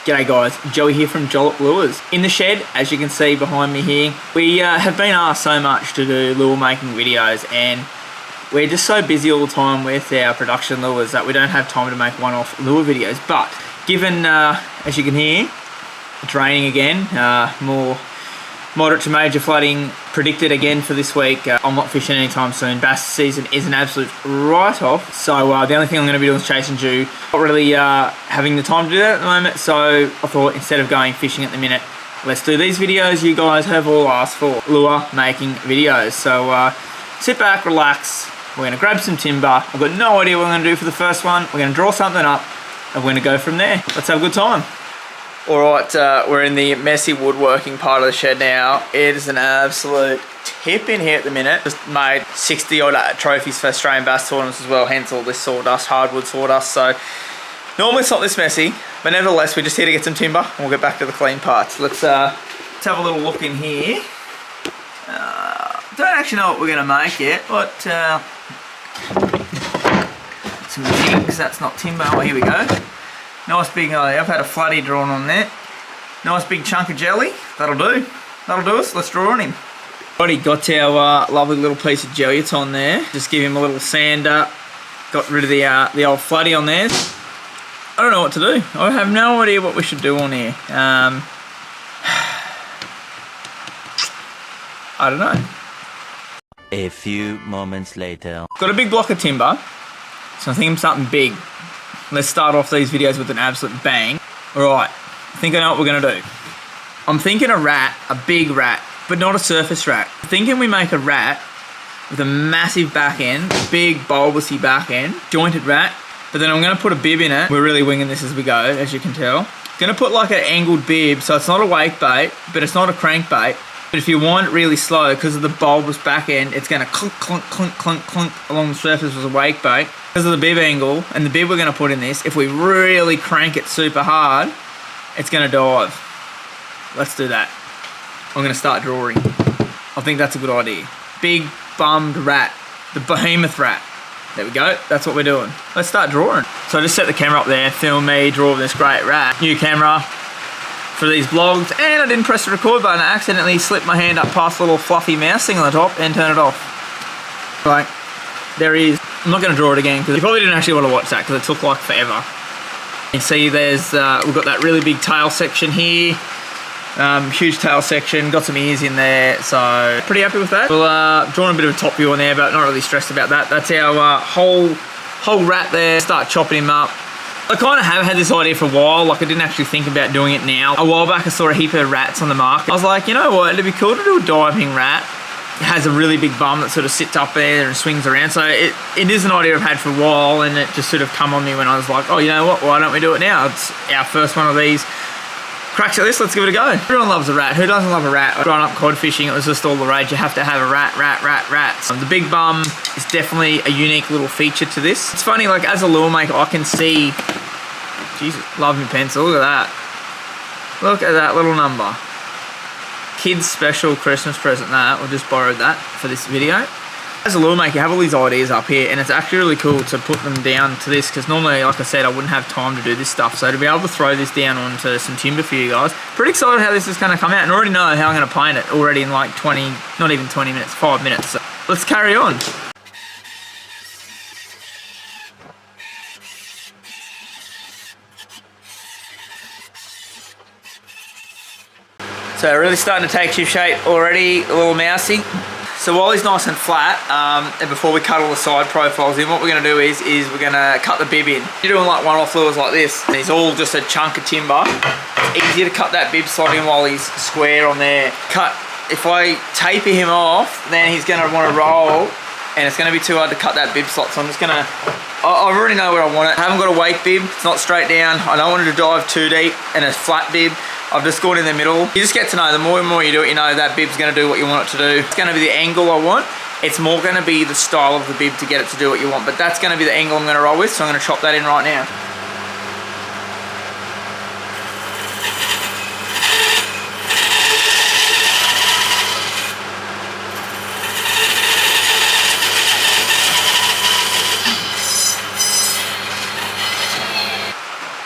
G'day guys, Joey here from Jollop Lures. In the shed, as you can see behind me here, we have been asked so much to do lure making videos, and we're just so busy all the time with our production lures that we don't have time to make one-off lure videos. But given, as you can hear, it's raining again, more moderate to major flooding predicted again for this week. I'm not fishing anytime soon. Bass season is an absolute write-off. So the only thing I'm going to be doing is chasing dew. Not really having the time to do that at the moment. So I thought instead of going fishing at the minute, let's do these videos you guys have all asked for. Lure making videos. So sit back, relax. We're going to grab some timber. I've got no idea what I'm going to do for the first one. We're going to draw something up and we're going to go from there. Let's have a good time. Alright, we're in the messy woodworking part of the shed now. It is an absolute tip in here at the minute. Just made 60 odd trophies for Australian bass tournaments as well, hence all this sawdust, hardwood sawdust. So normally it's not this messy, but nevertheless we're just here to get some timber and we'll get back to the clean parts. Let's have a little look in here. Don't actually know what we're going to make yet, but some jigs, that's not timber. Well, here we go. Nice big, I've had a floodie drawn on there. Nice big chunk of jelly. That'll do. That'll do us. Let's draw on him. Already got our lovely little piece of jelly it's on there. Just give him a little sander. Got rid of the old floodie on there. I don't know what to do. I have no idea what we should do on here. I don't know. A few moments later. Got a big block of timber. So I'm thinking something big. Let's start off these videos with an absolute bang. Alright, I think I know what we're going to do. I'm thinking a rat, a big rat, but not a surface rat. I'm thinking we make a rat with a massive back end, big bulbousy back end, jointed rat, but then I'm going to put a bib in it. We're really winging this as we go, as you can tell. Going to put like an angled bib, so it's not a wake bait, but it's not a crankbait. But if you want it really slow, because of the bulbous back end, it's going to clunk, clunk, clunk, clunk, clunk along the surface with a wake bait. Because of the bib angle and the bib we're going to put in this, if we really crank it super hard, it's going to dive. Let's do that. I'm going to start drawing. I think that's a good idea. Big bummed rat. The behemoth rat. There we go. That's what we're doing. Let's start drawing. So I just set the camera up there, film me drawing this great rat. New camera for these vlogs, and I didn't press the record button. I accidentally slipped my hand up past the little fluffy mouse thing on the top and turn it off. Like, there he is. I'm not going to draw it again because you probably didn't actually want to watch that because it took like forever. You see there's, we've got that really big tail section here. Huge tail section, got some ears in there, so pretty happy with that. We'll drawn a bit of a top view on there, but not really stressed about that. That's our whole rat there. Start chopping him up. I kind of have had this idea for a while, like I didn't actually think about doing it now. A while back I saw a heap of rats on the market. I was like, you know what, it'd be cool to do a diving rat. It has a really big bum that sort of sits up there and swings around. So it is an idea I've had for a while, and it just sort of come on me when I was like, oh, you know what, why don't we do it now? It's our first one of these. Cracks at this, let's give it a go. Everyone loves a rat. Who doesn't love a rat? Growing up cod fishing, it was just all the rage. You have to have a rat. So the big bum is definitely a unique little feature to this. It's funny, like as a lure maker, I can see, Jesus, love me pencil, look at that. Look at that little number. Kids special Christmas present that. I just borrowed that for this video. As a lure maker, you have all these ideas up here, and it's actually really cool to put them down to this, because normally, like I said, I wouldn't have time to do this stuff. So to be able to throw this down onto some timber for you guys, pretty excited how this is going to come out, and already know how I'm going to paint it already in like 20, not even 20 minutes, 5 minutes. So let's carry on. So really starting to take shape already, a little mousy. So while he's nice and flat, and before we cut all the side profiles in, what we're going to do is we're going to cut the bib in. You're doing like one-off lures like this, and he's all just a chunk of timber. It's easier to cut that bib slot in while he's square on there. If I taper him off, then he's going to want to roll, and it's going to be too hard to cut that bib slot. So I'm just going to, I already know where I want it. I haven't got a wake bib, it's not straight down. I don't want it to dive too deep, and a flat bib. I've just gone in the middle. You just get to know, the more and more you do it, you know that bib's going to do what you want it to do. It's going to be the angle I want. It's more going to be the style of the bib to get it to do what you want. But that's going to be the angle I'm going to roll with, so I'm going to chop that in right now.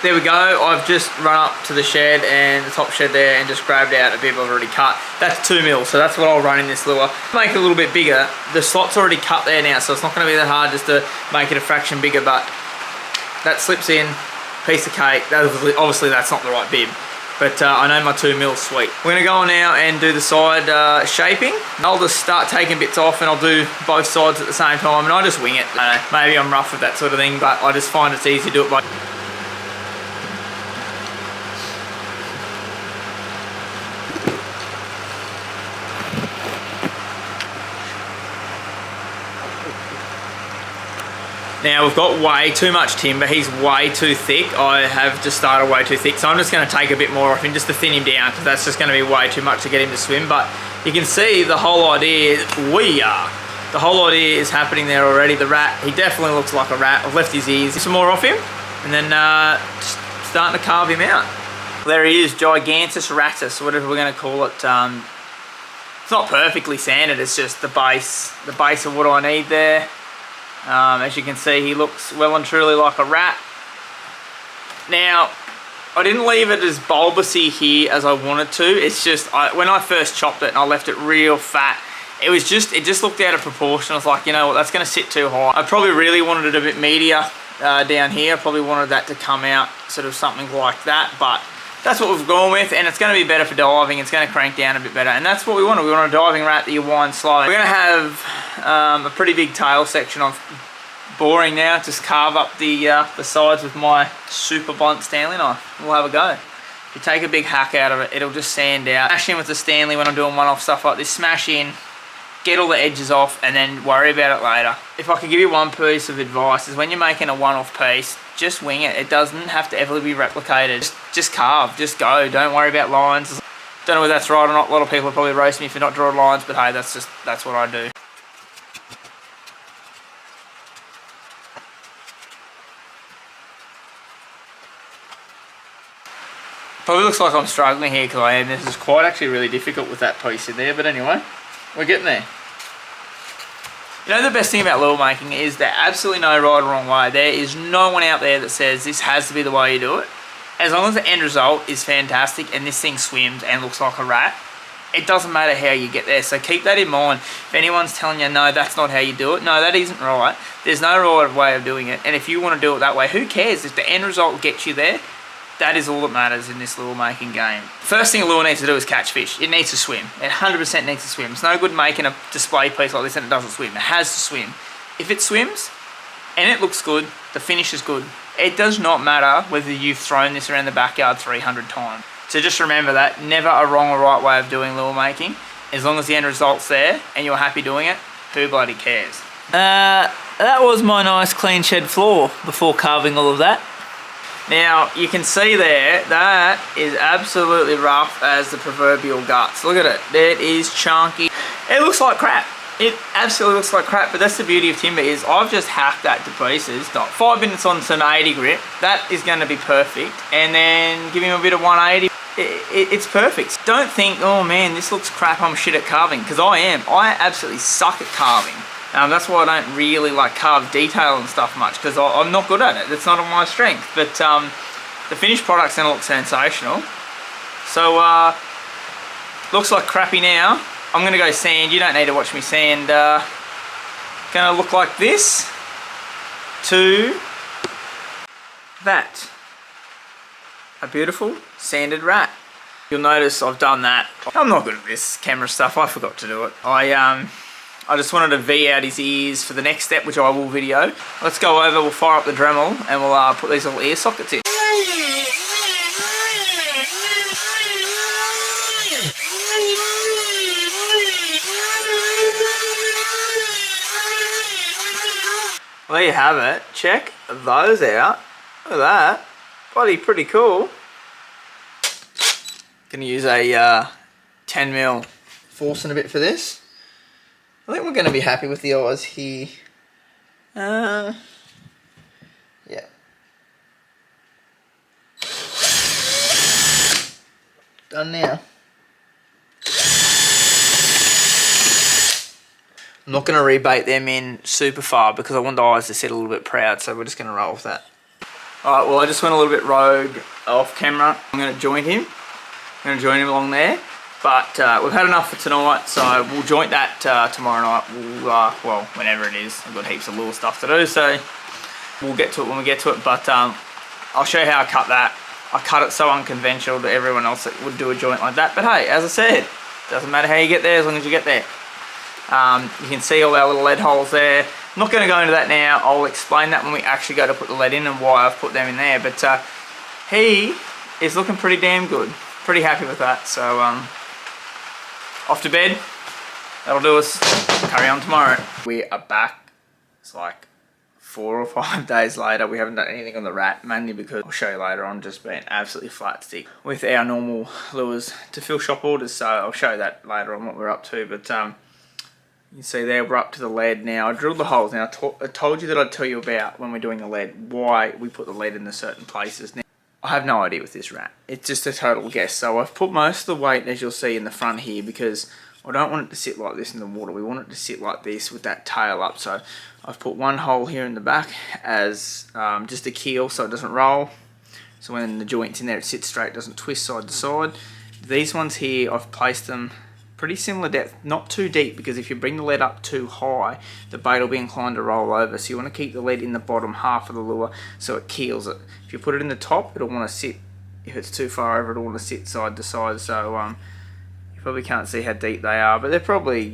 There we go. I've just run up to the shed and the top shed there and just grabbed out a bib I've already cut. That's 2 mil, so that's what I'll run in this lure. Make it a little bit bigger. The slot's already cut there now, so it's not going to be that hard just to make it a fraction bigger, but that slips in, piece of cake. Obviously that's not the right bib, but I know my 2 mil sweet. We're going to go on now and do the side shaping. I'll just start taking bits off and I'll do both sides at the same time, and I just wing it. I don't know, maybe I'm rough with that sort of thing, but I just find it's easy to do it by... Now we've got way too much timber, he's way too thick. I have just started way too thick, so I'm just going to take a bit more off him just to thin him down, because that's just going to be way too much to get him to swim. But you can see the whole idea, the whole idea is happening there already. The rat, he definitely looks like a rat. I've left his ears. Some more off him, and then just starting to carve him out. There he is, Gigantus Ratus, whatever we're going to call it. It's not perfectly sanded, it's just the base of what I need there. As you can see, he looks well and truly like a rat. Now, I didn't leave it as bulbousy here as I wanted to. It's just, when I first chopped it and I left it real fat, it just looked out of proportion. I was like, you know what, that's going to sit too high. I probably really wanted it a bit meatier down here. I probably wanted that to come out sort of something like that, but that's what we've gone with, and it's going to be better for diving. It's going to crank down a bit better, and that's what we want. We want a diving rat that you wind slow. We're going to have a pretty big tail section of boring now. Just carve up the sides with my super blunt Stanley knife. We'll have a go. If you take a big hack out of it, it'll just sand out. Smash in with the Stanley when I'm doing one-off stuff like this. Smash in, get all the edges off, and then worry about it later. If I could give you one piece of advice, is when you're making a one-off piece, just wing it. It doesn't have to ever be replicated. Just carve, just go. Don't worry about lines. Don't know whether that's right or not. A lot of people will probably roast me for not drawing lines, but hey, that's what I do. Probably looks like I'm struggling here because I am. This is quite actually really difficult with that piece in there, but anyway, we're getting there. You know, the best thing about lure making is there's absolutely no right or wrong way. There is no one out there that says this has to be the way you do it. As long as the end result is fantastic and this thing swims and looks like a rat, it doesn't matter how you get there. So keep that in mind. If anyone's telling you, no, that's not how you do it, no, that isn't right. There's no right way of doing it. And if you want to do it that way, who cares? If the end result gets you there, that is all that matters in this lure making game. First thing a lure needs to do is catch fish. It needs to swim. It 100% needs to swim. It's no good making a display piece like this and it doesn't swim. It has to swim. If it swims and it looks good, the finish is good. It does not matter whether you've thrown this around the backyard 300 times. So just remember that. Never a wrong or right way of doing lure making. As long as the end result's there and you're happy doing it, who bloody cares? That was my nice clean shed floor before carving all of that. Now, you can see there, that is absolutely rough as the proverbial guts. Look at it. That is chunky. It looks like crap. It absolutely looks like crap, but that's the beauty of timber is I've just hacked that to pieces. 5 minutes on some 80 grit. That is going to be perfect. And then give him a bit of 180. It's perfect. Don't think, oh man, this looks crap, I'm shit at carving, because I am. I absolutely suck at carving. That's why I don't really like carve detail and stuff much, because I'm not good at it. It's not on my strength. But the finished product's going to look sensational. So, looks like crappy now. I'm going to go sand. You don't need to watch me sand. Going to look like this to that. A beautiful sanded rat. You'll notice I've done that. I'm not good at this camera stuff. I forgot to do it. I just wanted to V out his ears for the next step, which I will video. Let's go over, we'll fire up the Dremel, and we'll put these little ear sockets in. Well, there you have it. Check those out. Look at that. Bloody pretty cool. Gonna use a 10mm forcing a bit for this. I think we're going to be happy with the eyes here. Yeah. Done now. I'm not going to rebait them in super far because I want the eyes to sit a little bit proud, so we're just going to roll with that. Alright, well I just went a little bit rogue off camera. I'm going to join him. I'm going to join him along there. But we've had enough for tonight, so we'll joint that tomorrow night. We'll, well, whenever it is. I've got heaps of little stuff to do, so we'll get to it when we get to it. But I'll show you how I cut that. I cut it so unconventional to everyone else that would do a joint like that. But hey, as I said, doesn't matter how you get there as long as you get there. You can see all our little lead holes there. I'm not going to go into that now. I'll explain that when we actually go to put the lead in and why I've put them in there. But he is looking pretty damn good. Pretty happy with that. So off to bed. That'll do us. Carry on tomorrow. We are back. It's like 4 or 5 days later. We haven't done anything on the rat, mainly because I'll show you later on, just been absolutely flat stick with our normal lures to fill shop orders. So I'll show you that later on what we're up to. But you can see there we're up to the lead now. I drilled the holes. Now I told you that I'd tell you about when we're doing the lead, why we put the lead in the certain places. Now I have no idea with this rat. It's just a total guess. So I've put most of the weight, as you'll see, in the front here because I don't want it to sit like this in the water. We want it to sit like this with that tail up. So I've put one hole here in the back as just a keel so it doesn't roll. So when the joint's in there, it sits straight, doesn't twist side to side. These ones here, I've placed them pretty similar depth, not too deep, because if you bring the lead up too high, the bait will be inclined to roll over. So you want to keep the lead in the bottom half of the lure so it keels it. If you put it in the top, it'll want to sit, if it's too far over, it'll want to sit side to side. So you probably can't see how deep they are, but they're probably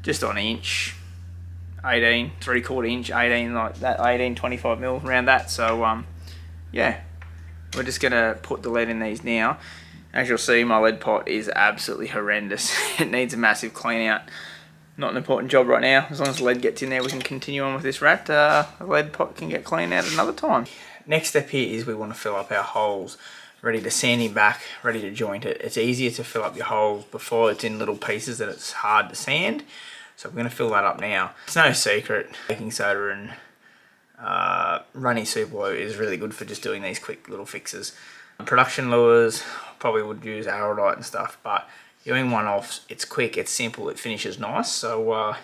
just on an inch, 18, 3/4 inch, 18, like that, 18, 25 mil, around that. So yeah, we're just going to put the lead in these now. As you'll see, my lead pot is absolutely horrendous. It needs a massive clean out. Not an important job right now. As long as the lead gets in there, we can continue on with this rat. The lead pot can get cleaned out another time. Next step here is we want to fill up our holes. Ready to sand him back, ready to joint it. It's easier to fill up your holes before it's in little pieces that it's hard to sand. So we're going to fill that up now. It's no secret, baking soda and runny super glue is really good for just doing these quick little fixes. Production lures, probably would use araldite and stuff, but doing one-offs, it's quick, it's simple, it finishes nice. So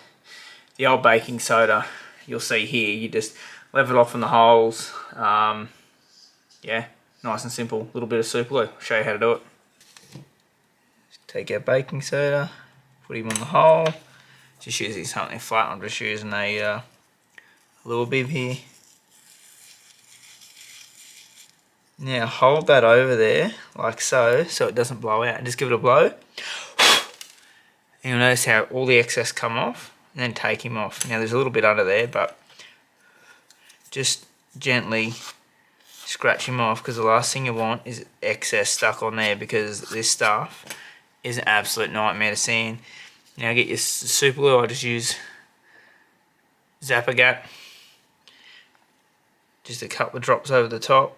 the old baking soda, you'll see here, you just level it off in the holes. Yeah, nice and simple. A little bit of super glue. I'll show you how to do it. Take our baking soda, put him on the hole. Just using something flat. I'm just using a little bib here. Now hold that over there like so it doesn't blow out, and just give it a blow. And you'll notice how all the excess come off, and then take him off. Now there's a little bit under there, but just gently scratch him off, because the last thing you want is excess stuck on there, because this stuff is an absolute nightmare to sand. Now get your super glue. I just use Zapper Gap, just a couple of drops over the top.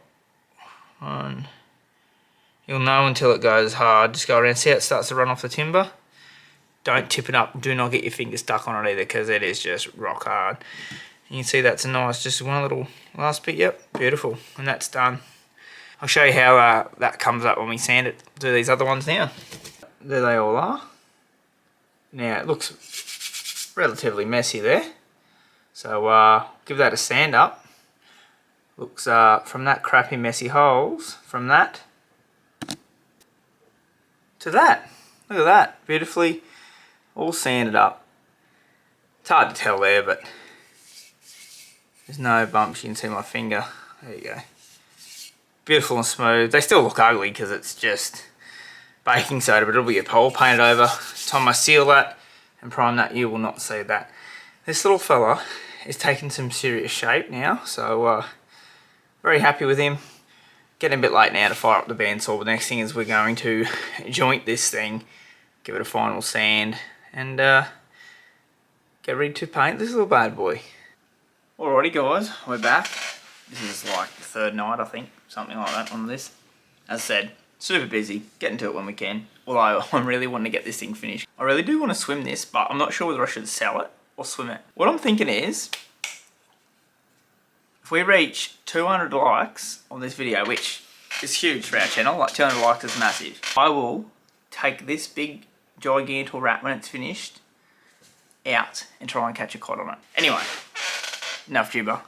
You'll know until it goes hard. Just go around, see how it starts to run off the timber. Don't tip it up. Do not get your finger stuck on it either, because it is just rock hard. You can see that's a nice, just one little last bit. Yep, beautiful, and that's done. I'll show you how that comes up when we sand it. Do these other ones now. There they all are. Now it looks relatively messy there, so give that a sand up. Looks from that crappy messy holes, from that to that. Look at that, beautifully all sanded up. It's hard to tell there, but there's no bumps. You can see my finger. There you go. Beautiful and smooth. They still look ugly because it's just baking soda, but it'll be a pole painted over. Time I seal that and prime that, you will not see that. This little fella is taking some serious shape now, so very happy with him. Getting a bit late now to fire up the bandsaw, but the next thing is we're going to joint this thing, give it a final sand, and get ready to paint this little bad boy. Alrighty guys, we're back. This is like the third night, I think, something like that on this. As I said, super busy, getting to it when we can. Although I'm really wanting to get this thing finished. I really do want to swim this, but I'm not sure whether I should sell it or swim it. What I'm thinking is, if we reach 200 likes on this video, which is huge for our channel, like 200 likes is massive, I will take this big gigantic rat when it's finished out and try and catch a cod on it. Anyway, enough gibber.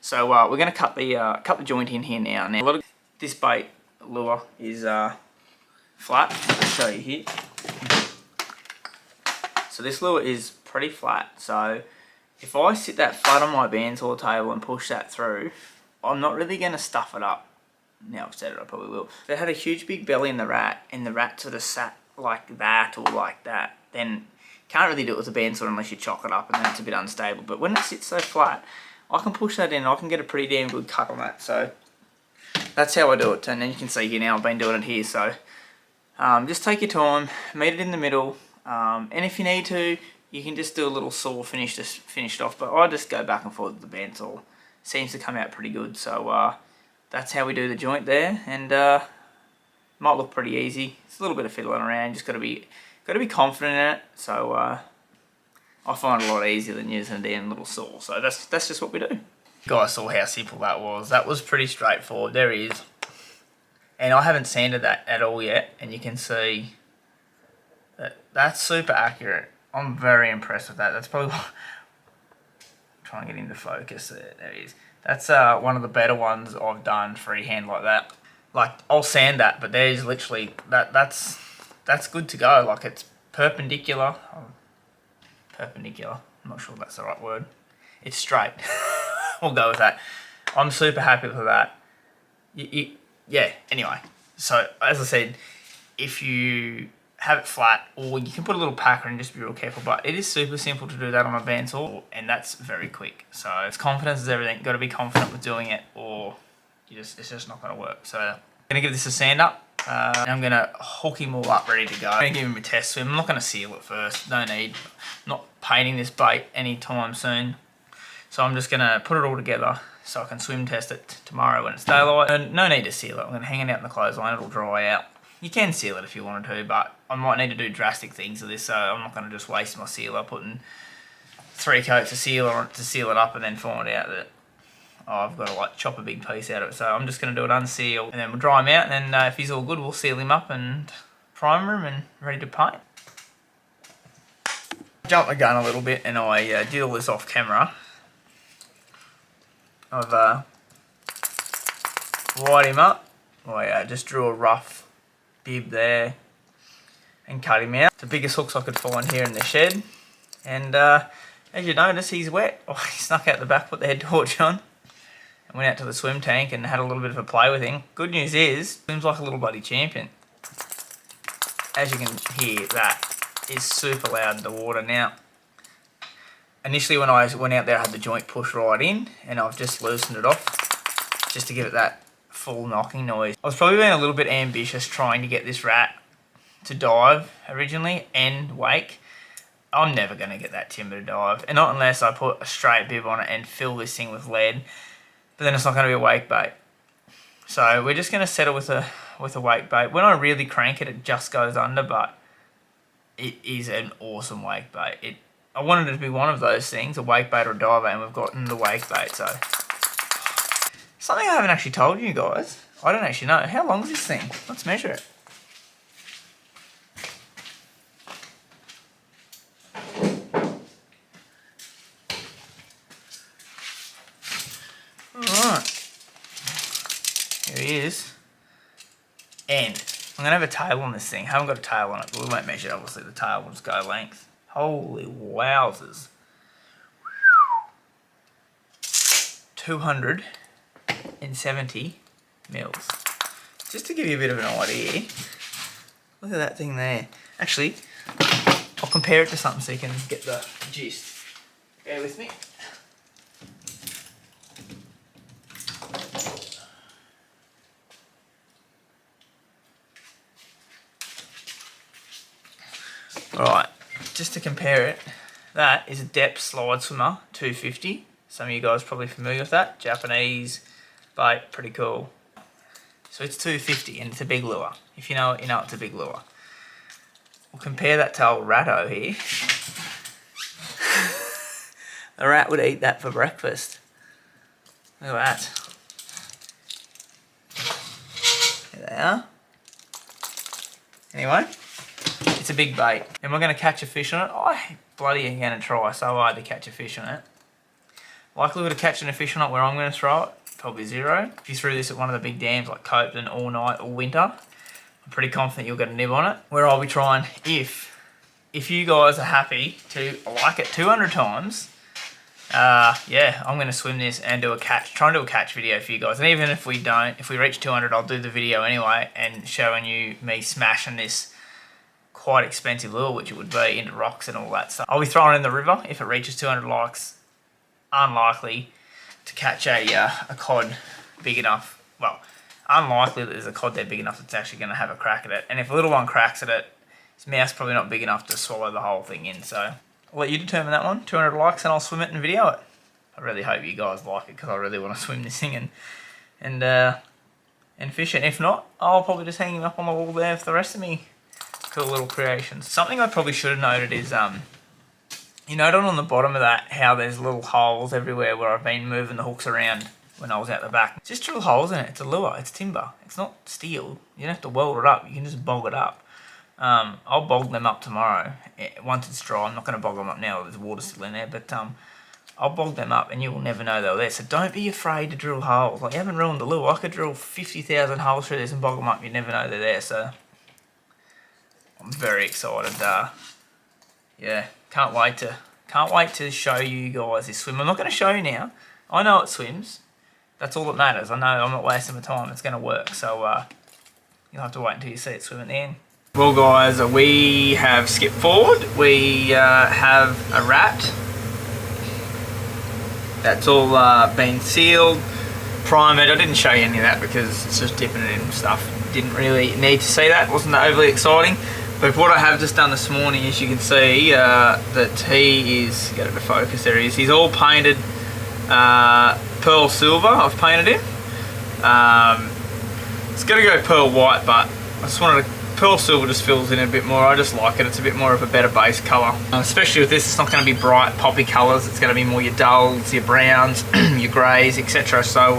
So we're going to cut the joint in here now. Now, this bait lure is flat. I'll show you here. So this lure is pretty flat. So if I sit that flat on my bandsaw table and push that through, I'm not really going to stuff it up. Now I've said it, I probably will. If it had a huge big belly in the rat, and the rat sort of sat like that or like that, then can't really do it with a bandsaw unless you chock it up, and then it's a bit unstable. But when it sits so flat, I can push that in, I can get a pretty damn good cut on that. So that's how I do it. And then you can see here now I've been doing it here. So just take your time, meet it in the middle, and if you need to, you can just do a little saw finish to finish it off. But I just go back and forth with the bandsaw. Seems to come out pretty good. So that's how we do the joint there, and might look pretty easy. It's a little bit of fiddling around. Just got to be confident in it. So I find it a lot easier than using a damn little saw. So that's just what we do. You guys saw how simple that was. That was pretty straightforward. There he is, and I haven't sanded that at all yet, and you can see that that's super accurate. I'm very impressed with that. That's probably trying to get into focus there. There he is. That's one of the better ones I've done freehand like that. Like, I'll sand that, but there's literally that's good to go. Like, it's perpendicular. Perpendicular. I'm not sure if that's the right word. It's straight. We'll go with that. I'm super happy with that. Yeah. Anyway, so as I said, if you have it flat, or you can put a little packer and just be real careful, but it is super simple to do that on a bandsaw, and that's very quick. So it's confidence is everything. Got to be confident with doing it, or it's just not going to work. So I'm going to give this a sand up, and I'm going to hook him all up ready to go. I'm going to give him a test swim. I'm not going to seal it first. No need. I'm not painting this bait anytime soon. So I'm just going to put it all together so I can swim test it tomorrow when it's daylight. And no need to seal it. I'm going to hang it out in the clothesline. It'll dry out. You can seal it if you wanted to, but I might need to do drastic things with this, so I'm not going to just waste my sealer putting 3 coats of sealer on it to seal it up and then find out that I've got to like chop a big piece out of it. So I'm just going to do it unsealed, and then we'll dry him out, and then if he's all good, we'll seal him up and primer him and ready to paint. Jumped the gun a little bit, and I did all this off camera. I've wired him up. I just drew a rough bib there and cut him out. It's the biggest hooks I could find here in the shed, and as you notice, he's wet. Oh, he snuck out the back, put the head torch on, and went out to the swim tank and had a little bit of a play with him. Good news is, swims like a little bloody champion. As you can hear, that is super loud in the water now. Initially when I went out there, I had the joint pushed right in, and I've just loosened it off just to give it that full knocking noise. I was probably being a little bit ambitious trying to get this rat to dive originally and wake. I'm never going to get that timber to dive, and not unless I put a straight bib on it and fill this thing with lead, but then it's not going to be a wake bait. So we're just going to settle with a wake bait. When I really crank it, it just goes under, but it is an awesome wake bait. I wanted it to be one of those things, a wake bait or a dive bait, and we've gotten the wake bait. So something I haven't actually told you guys. I don't actually know. How long is this thing? Let's measure it. Alright. Here he is. And I'm going to have a tail on this thing. I haven't got a tail on it, but we won't measure it. Obviously, the tail will just go length. Holy wowzers. 270 mils. Just to give you a bit of an idea, look at that thing there. Actually, I'll compare it to something so you can get the gist. Bear with me. Alright, just to compare it, that is a depth slide swimmer 250. Some of you guys are probably familiar with that. Japanese bait, pretty cool. So it's 250 and it's a big lure. If you know it, you know it's a big lure. We'll compare that to old Ratto here. The rat would eat that for breakfast. Look at that. There they are. Anyway, it's a big bait. Am I going to catch a fish on it? I bloody am going to try so hard to catch a fish on it. Likelihood of catching a fish or not where I'm going to throw it, probably 0. If you threw this at one of the big dams like Copeland all night or winter, I'm pretty confident you'll get a nib on it. Where I'll be trying, if you guys are happy to like it 200 times, yeah, I'm going to swim this and do a catch, try and do a catch video for you guys. And even if we don't, if we reach 200, I'll do the video anyway and showing you me smashing this quite expensive lure, which it would be, into rocks and all that stuff. I'll be throwing it in the river. If it reaches 200 likes, unlikely to catch a cod big enough. Well, unlikely that there's a cod there big enough that's actually going to have a crack at it. And if a little one cracks at it, his mouth's probably not big enough to swallow the whole thing in. So I'll let you determine that one. 200 likes and I'll swim it and video it. I really hope you guys like it because I really want to swim this thing and fish it. If not, I'll probably just hang him up on the wall there for the rest of me cool little creations. Something I probably should have noted is you note on the bottom of that how there's little holes everywhere where I've been moving the hooks around when I was out the back. Just drill holes in it. It's a lure. It's timber. It's not steel. You don't have to weld it up. You can just bog it up. I'll bog them up tomorrow once it's dry. I'm not going to bog them up now. There's water still in there, but I'll bog them up and you will never know they're there. So don't be afraid to drill holes. Like, you haven't ruined the lure. I could drill 50,000 holes through this and bog them up. You never know they're there. So I'm very excited. Yeah, can't wait to show you guys this swim. I'm not going to show you now. I know it swims. That's all that matters. I know I'm not wasting my time. It's going to work. So you'll have to wait until you see it swim at the end. Well guys, we have skipped forward. We have a rat. That's all been sealed, primed. I didn't show you any of that because it's just dipping it in and stuff. Didn't really need to see that. Wasn't overly exciting. But what I have just done this morning is you can see that he is, get it to focus, there he is. He's all painted pearl silver. I've painted him. It's going to go pearl white, but I just wanted to, pearl silver just fills in a bit more. I just like it. It's a bit more of a better base colour. Especially with this, it's not going to be bright poppy colours. It's going to be more your dulls, your browns, your greys, etc. So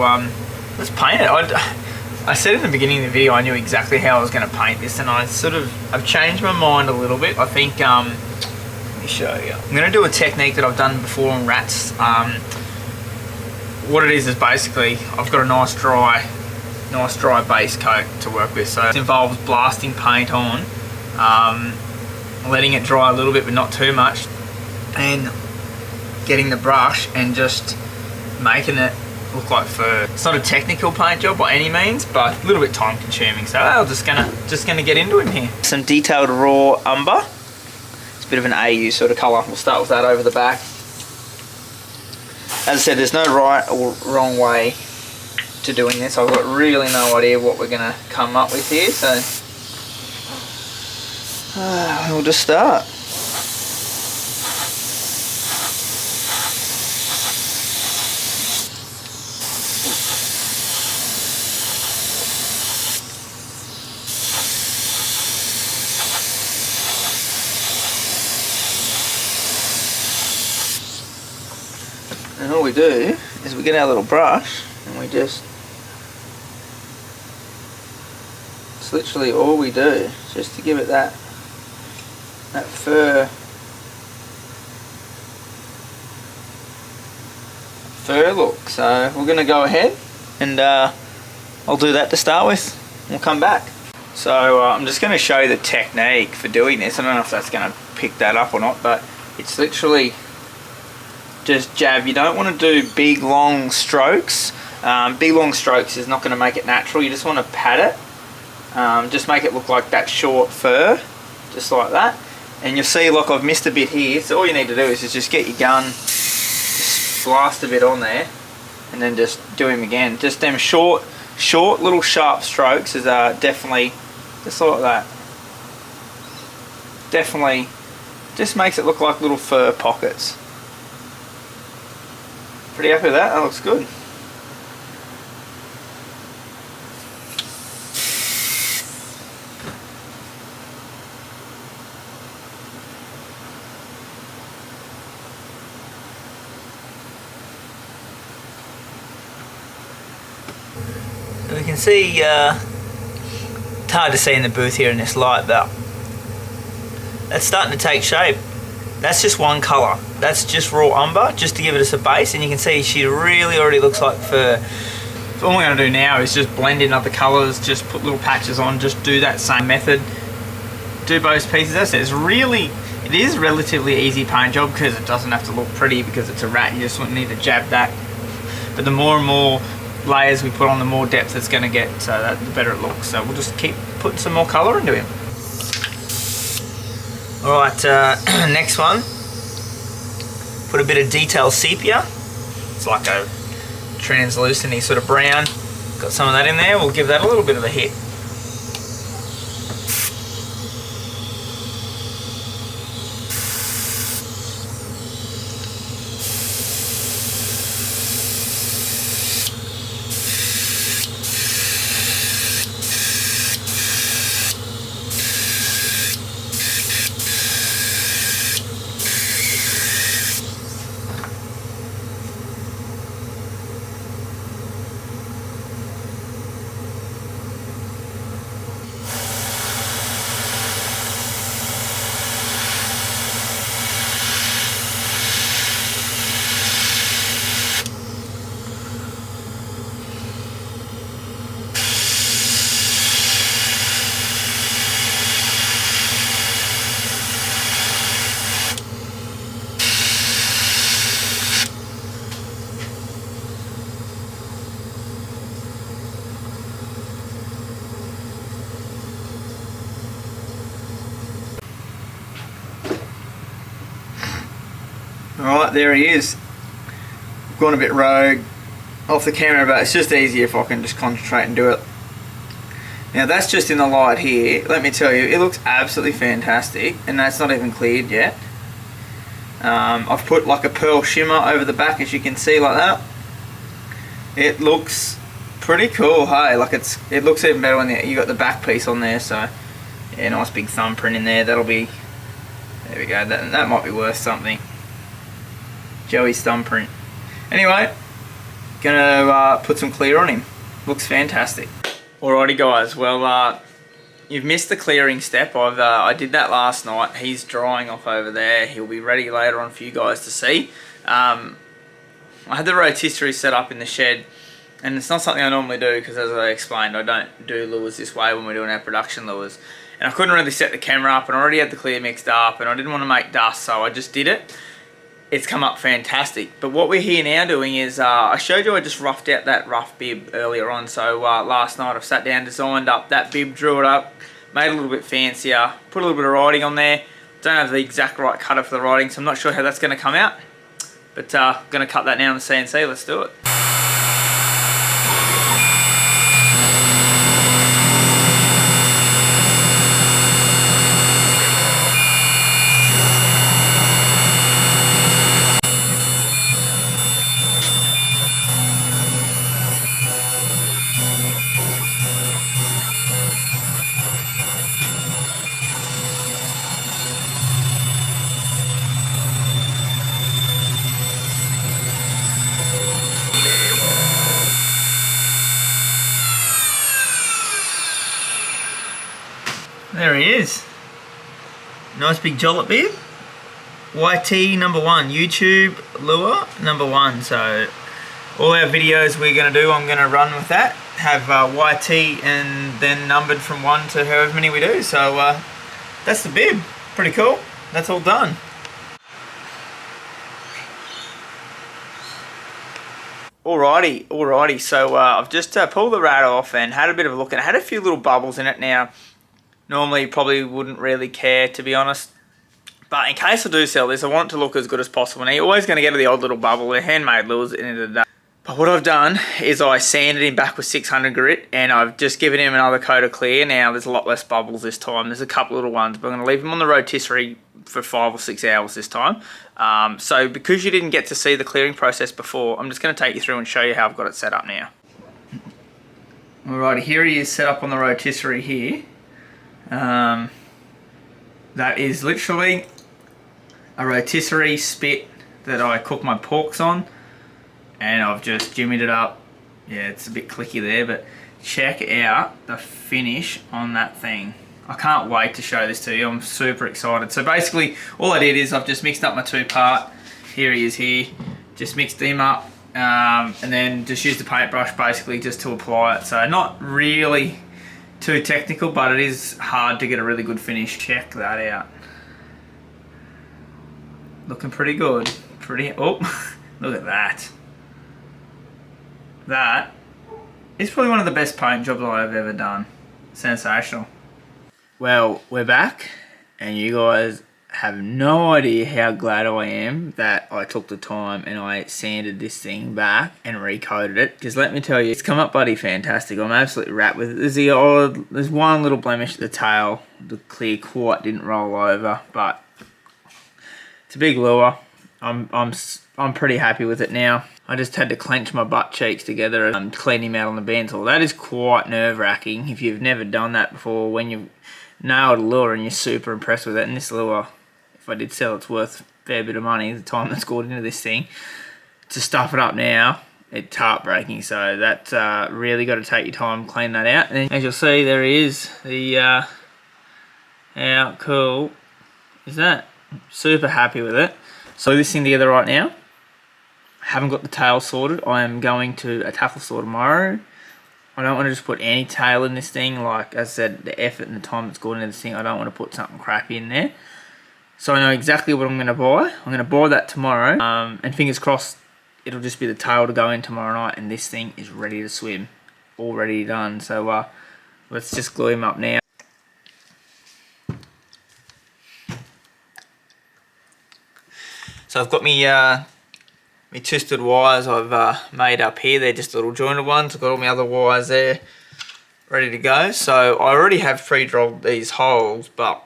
let's paint it. I said in the beginning of the video I knew exactly how I was going to paint this, and I've changed my mind a little bit. I think, let me show you. I'm going to do a technique that I've done before on rats. What it is basically, I've got a nice dry base coat to work with. So it involves blasting paint on, letting it dry a little bit but not too much, and getting the brush and just making it look like fur. It's not a technical paint job by any means, but a little bit time consuming. So I'm just gonna get into him here. Some detailed raw umber. It's a bit of an AU sort of colour. We'll start with that over the back. As I said, there's no right or wrong way to doing this. I've got really no idea what we're gonna come up with here, so we'll just start. And all we do is we get our little brush and we just, it's literally all we do, just to give it that fur look. So we're going to go ahead and I'll do that to start with. We'll come back. So I'm just going to show you the technique for doing this. I don't know if that's going to pick that up or not, but it's literally just jab. You don't want to do big long strokes. Big long strokes is not going to make it natural. You just want to pat it. Just make it look like that short fur, just like that. And you'll see, like, I've missed a bit here. So all you need to do is just get your gun, just blast a bit on there, and then just do him again. Just them short little sharp strokes is definitely just like that. Definitely just makes it look like little fur pockets. Pretty happy with that. That looks good. So we can see, it's hard to see in the booth here in this light, but it's starting to take shape. That's just one colour. That's just raw umber, just to give it us a base. And you can see she really already looks like fur. So all we're going to do now is just blend in other colours, just put little patches on, just do that same method. Do both pieces. As I said, it is a relatively easy paint job because it doesn't have to look pretty because it's a rat. You just need to jab that. But the more and more layers we put on, the more depth it's going to get, so that the better it looks. So we'll just keep putting some more colour into him. Alright, next one. Put a bit of detail sepia. It's like a translucent sort of brown. Got some of that in there. We'll give that a little bit of a hit. Alright, there he is. Gone a bit rogue off the camera, but it's just easier if I can just concentrate and do it. Now that's just in the light here. Let me tell you, it looks absolutely fantastic, and that's not even cleared yet. I've put like a pearl shimmer over the back, as you can see, like that. It looks pretty cool, hey? Like it looks even better when you got the back piece on there. So yeah, nice big thumbprint in there. That'll be, there we go. That might be worth something. Joey's thumbprint. Anyway, gonna put some clear on him. Looks fantastic. Alrighty guys, well you've missed the clearing step. I did that last night. He's drying off over there. He'll be ready later on for you guys to see. I had the rotisserie set up in the shed, and it's not something I normally do because, as I explained, I don't do lures this way when we're doing our production lures. And I couldn't really set the camera up, and I already had the clear mixed up, and I didn't want to make dust, so I just did it. It's come up fantastic. But what we're here now doing is, I showed you I just roughed out that rough bib earlier on. So last night I've sat down, designed up that bib, drew it up, made it a little bit fancier, put a little bit of writing on there. Don't have the exact right cutter for the writing, so I'm not sure how that's going to come out. But going to cut that now on the CNC. Let's do it. There he is. Nice big jollop bib. YT number 1. YouTube lure number 1. So all our videos we're going to do, I'm going to run with that. Have YT and then numbered from 1 to however many we do. So that's the bib. Pretty cool. That's all done. Alrighty. So I've just pulled the rat off and had a bit of a look, and I had a few little bubbles in it. Now, normally probably wouldn't really care, to be honest, but in case I do sell this, I want it to look as good as possible. Now, you're always going to get the odd little bubble. They're handmade lures at the end of the day. But what I've done is I sanded him back with 600 grit, and I've just given him another coat of clear. Now there's a lot less bubbles this time. There's a couple little ones, but I'm going to leave him on the rotisserie for 5 or 6 hours this time. So because you didn't get to see the clearing process before, I'm just going to take you through and show you how I've got it set up now. Alrighty, here he is set up on the rotisserie here. That is literally a rotisserie spit that I cook my porks on, and I've just jimmied it up. Yeah, it's a bit clicky there, but check out the finish on that thing. I can't wait to show this to you. I'm super excited. So basically, all I did is I've just mixed up my 2-part. Here he is here. Just mixed him up. And then just used the paintbrush basically just to apply it. So not really too technical, but it is hard to get a really good finish. Check that out. Looking pretty good. Oh, look at that. That is probably one of the best paint jobs I've ever done. Sensational. Well, we're back, and you guys have no idea how glad I am that I took the time and I sanded this thing back and recoated it. Because let me tell you, it's come up bloody fantastic. I'm absolutely wrapped with it. There's one little blemish at the tail. The clear quart didn't roll over, but it's a big lure. I'm pretty happy with it now. I just had to clench my butt cheeks together and clean him out on the band tool. That is quite nerve-wracking if you've never done that before, when you've nailed a lure and you're super impressed with it. And this lure, if I did sell, it's worth a fair bit of money, the time that's gone into this thing. To stuff it up now, it's heartbreaking. So that's really got to take your time, clean that out. And as you'll see, there he is. How cool is that? Super happy with it. So this thing together right now. Haven't got the tail sorted. I am going to a tackle store tomorrow. I don't want to just put any tail in this thing. Like I said, the effort and the time that's gone into this thing, I don't want to put something crappy in there. So I know exactly what I'm going to buy. I'm going to buy that tomorrow. And fingers crossed, it'll just be the tail to go in tomorrow night. And this thing is ready to swim. Already done. So let's just glue him up now. So I've got me twisted wires I've made up here. They're just little jointed ones. I've got all my other wires there ready to go. So I already have pre-drilled these holes, but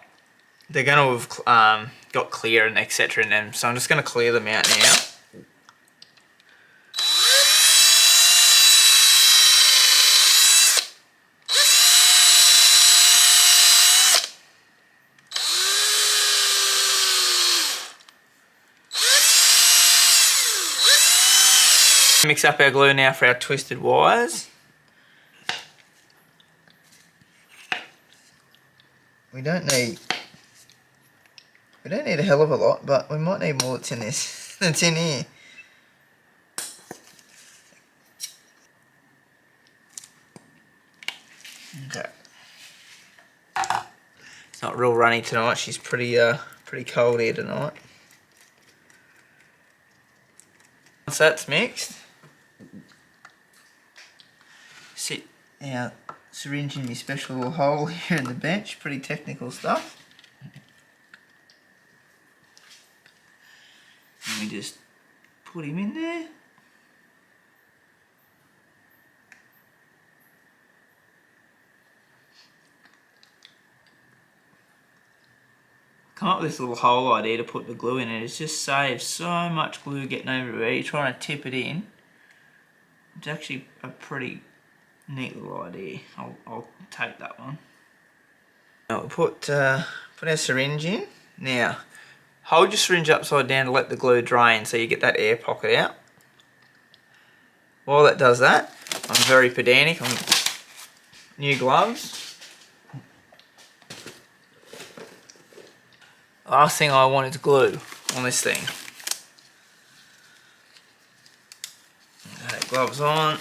they're going to have got clear and etc. in them. So I'm just going to clear them out now. Mix up our glue now for our twisted wires. We don't need a hell of a lot, but we might need more that's in this that's in here. Okay. It's not real runny tonight. She's pretty cold here tonight. Once that's mixed, sit our syringe in my special little hole here in the bench. Pretty technical stuff. And we just put him in there. Come up with this little hole idea to put the glue in, and it just saves so much glue getting everywhere. You're trying to tip it in. It's actually a pretty neat little idea. I'll take that one. Now we'll put our syringe in. Now, hold your syringe upside down to let the glue drain so you get that air pocket out. While that does that, I'm very pedantic. I'm new gloves. Last thing I want is glue on this thing. Okay, gloves on.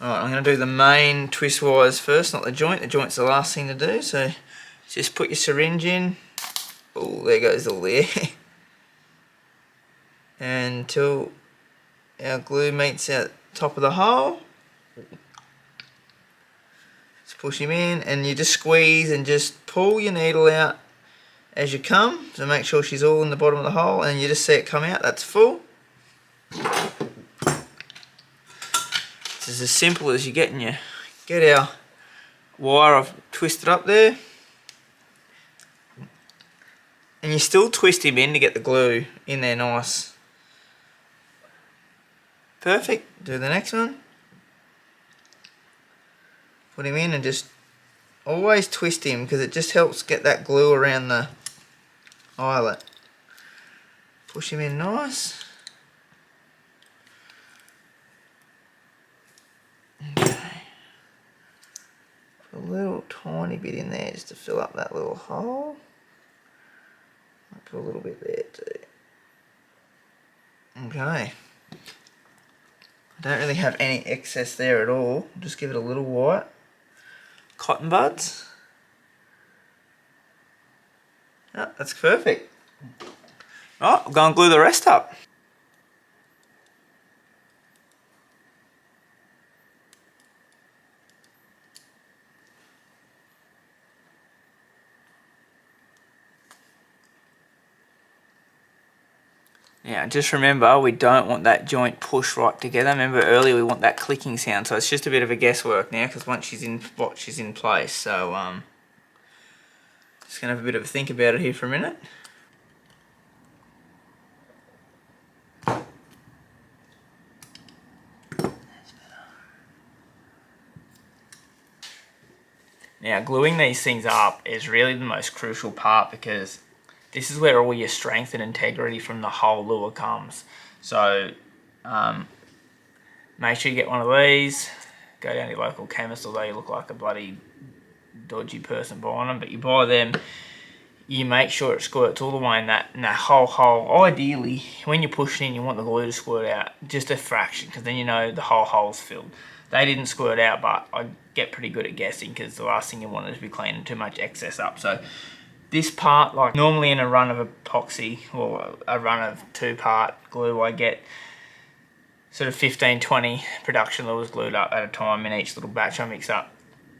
Alright, I'm going to do the main twist wires first, not the joint. The joint's the last thing to do, so just put your syringe in. Oh, there goes all the air. Until our glue meets at the top of the hole. Push him in, and you just squeeze and just pull your needle out as you come, so make sure she's all in the bottom of the hole, and you just see it come out. That's full. It's as simple as you get our wire I've twisted up there, and you still twist him in to get the glue in there nice. Perfect. Do the next one. Put him in and just always twist him, because it just helps get that glue around the eyelet. Push him in nice. Put a little tiny bit in there just to fill up that little hole. I'll put a little bit there too. Okay. I don't really have any excess there at all. Just give it a little white. Cotton buds. Oh, that's perfect. Right, I'll go and glue the rest up. Now, just remember, we don't want that joint pushed right together. Remember earlier we want that clicking sound, so it's just a bit of a guesswork now, because once she's in spot, she's in place. So, just gonna have a bit of a think about it here for a minute. Now, gluing these things up is really the most crucial part, because this is where all your strength and integrity from the whole lure comes. So make sure you get one of these. Go down to your local chemist, although you look like a bloody dodgy person buying them, but you buy them. You make sure it squirts all the way in that whole hole. Ideally, when you're pushing in, you want the glue to squirt out just a fraction, because then you know the whole hole's filled. They didn't squirt out, but I get pretty good at guessing, because the last thing you want is to be cleaning too much excess up. So this part, like normally in a run of epoxy or a run of 2-part glue, I get sort of 15-20 production lures glued up at a time in each little batch I mix up.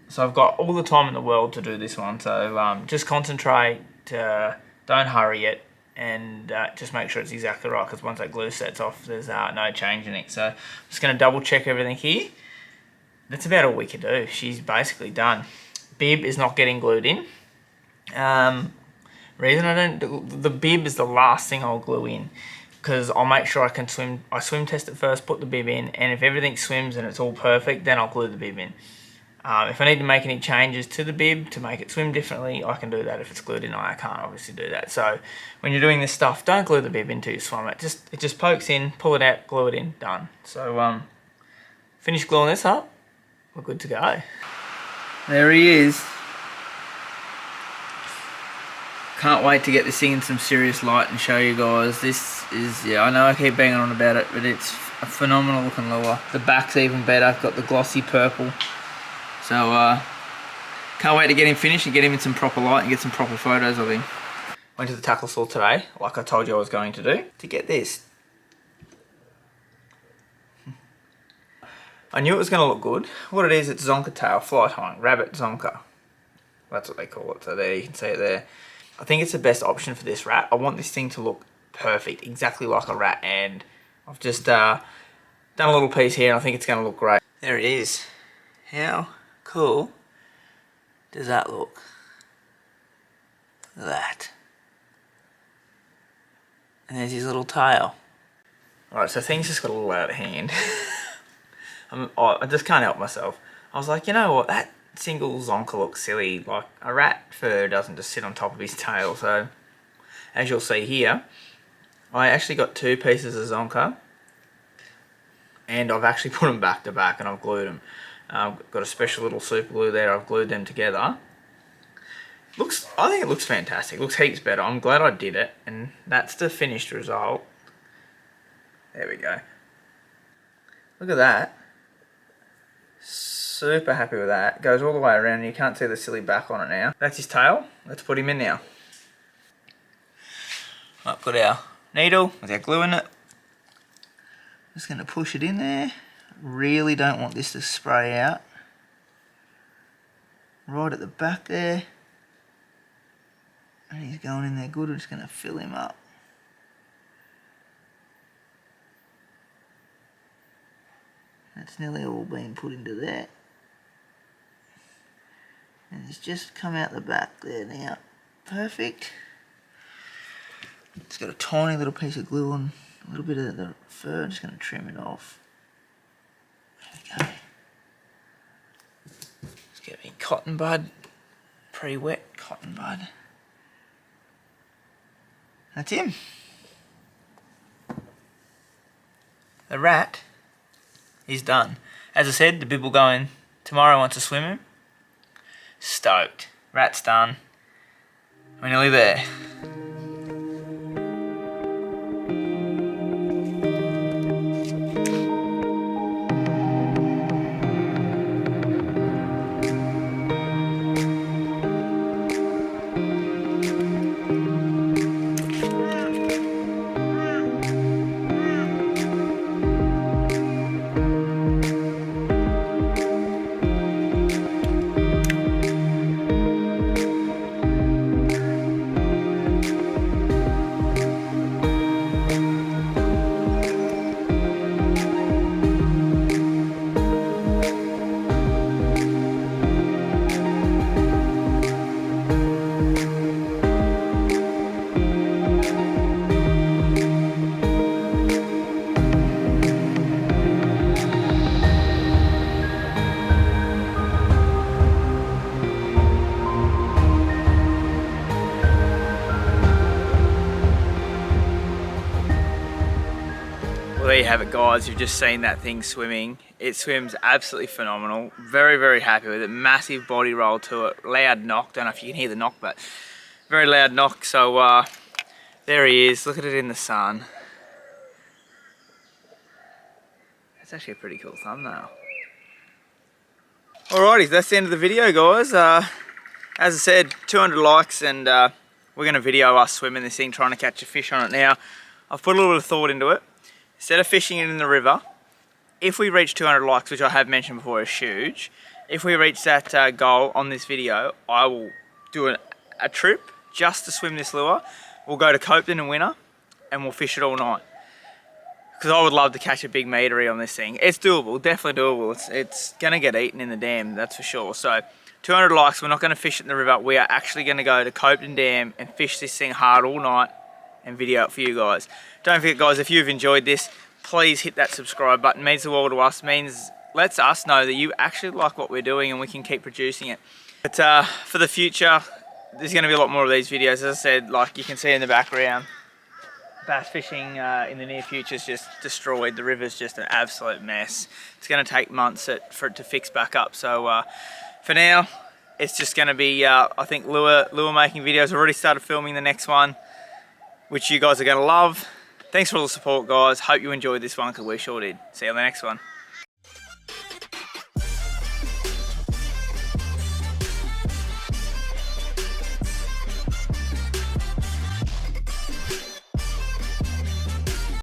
So I've got all the time in the world to do this one. So just concentrate, don't hurry it, and just make sure it's exactly right, because once that glue sets off, there's no change in it. So I'm just going to double check everything here. That's about all we can do. She's basically done. Bib is not getting glued in. Reason I don't, the bib is the last thing I'll glue in, because I'll make sure I swim test it first, put the bib in, and if everything swims and it's all perfect, then I'll glue the bib in. If I need to make any changes to the bib to make it swim differently, I can do that. If it's glued in, I can't obviously do that. So when you're doing this stuff, don't glue the bib in till you swim it. It just pokes in, pull it out, glue it in, done. So finish gluing this up, we're good to go. There he is. Can't wait to get this thing in some serious light and show you guys. This is, yeah, I know I keep banging on about it, but it's a phenomenal looking lure. The back's even better, got the glossy purple. So, can't wait to get him finished and get him in some proper light and get some proper photos of him. Went to the tackle store today, like I told you I was going to do, to get this. I knew it was going to look good. What it is, it's zonker tail, fly tying, rabbit zonker. That's what they call it, so there, you can see it there. I think it's the best option for this rat. I want this thing to look perfect, exactly like a rat, and I've just done a little piece here and I think it's going to look great. There it is. How cool does that look? Look at that. And there's his little tail. Alright, so things just got a little out of hand. I just can't help myself. I was like, you know what, that single zonker looks silly. Like, a rat fur doesn't just sit on top of his tail. So, as you'll see here, I actually got 2 pieces of zonker, and I've actually put them back to back and I've glued them. I've got a special little super glue there, I've glued them together. I think it looks fantastic, it looks heaps better. I'm glad I did it, and that's the finished result. There we go. Look at that. Super happy with that. It goes all the way around and you can't see the silly back on it now. That's his tail. Let's put him in now. Right, put our needle with our glue in it. Just going to push it in there. Really don't want this to spray out. Right at the back there. And he's going in there good. We're just going to fill him up. That's nearly all been put into there. And it's just come out the back there now. Perfect. It's got a tiny little piece of glue on a little bit of the fur. I'm just going to trim it off. There we go. Let's get me cotton bud. Pre-wet cotton bud. That's him. The rat is done. As I said, the bib will go in tomorrow once I swim him. Stoked. Rat's done. We're nearly there. Well, there you have it, guys. You've just seen that thing swimming. It swims absolutely phenomenal. Very, very happy with it. Massive body roll to it. Loud knock. Don't know if you can hear the knock, but very loud knock. So there he is. Look at it in the sun. That's actually a pretty cool thumbnail. Alrighty, that's the end of the video, guys. As I said, 200 likes, and we're going to video us swimming this thing, trying to catch a fish on it. Now, I've put a little bit of thought into it. Instead of fishing it in the river, if we reach 200 likes, which I have mentioned before is huge, if we reach that goal on this video, I will do a trip just to swim this lure. We'll go to Copeland and Winner, and we'll fish it all night. Because I would love to catch a big meatery on this thing. It's doable, definitely doable. It's going to get eaten in the dam, that's for sure. So 200 likes, we're not going to fish it in the river. We are actually going to go to Copeland Dam and fish this thing hard all night and video it for you guys. Don't forget, guys, if you've enjoyed this, please hit that subscribe button. It means the world to us. Lets us know that you actually like what we're doing and we can keep producing it. But for the future, there's going to be a lot more of these videos. As I said, like you can see in the background, bass fishing in the near future is just destroyed. The river's just an absolute mess. It's going to take months for it to fix back up. So for now, it's just going to be, I think, lure making videos. I've already started filming the next one, which you guys are going to love. Thanks for all the support, guys. Hope you enjoyed this one, because we sure did. See you on the next one.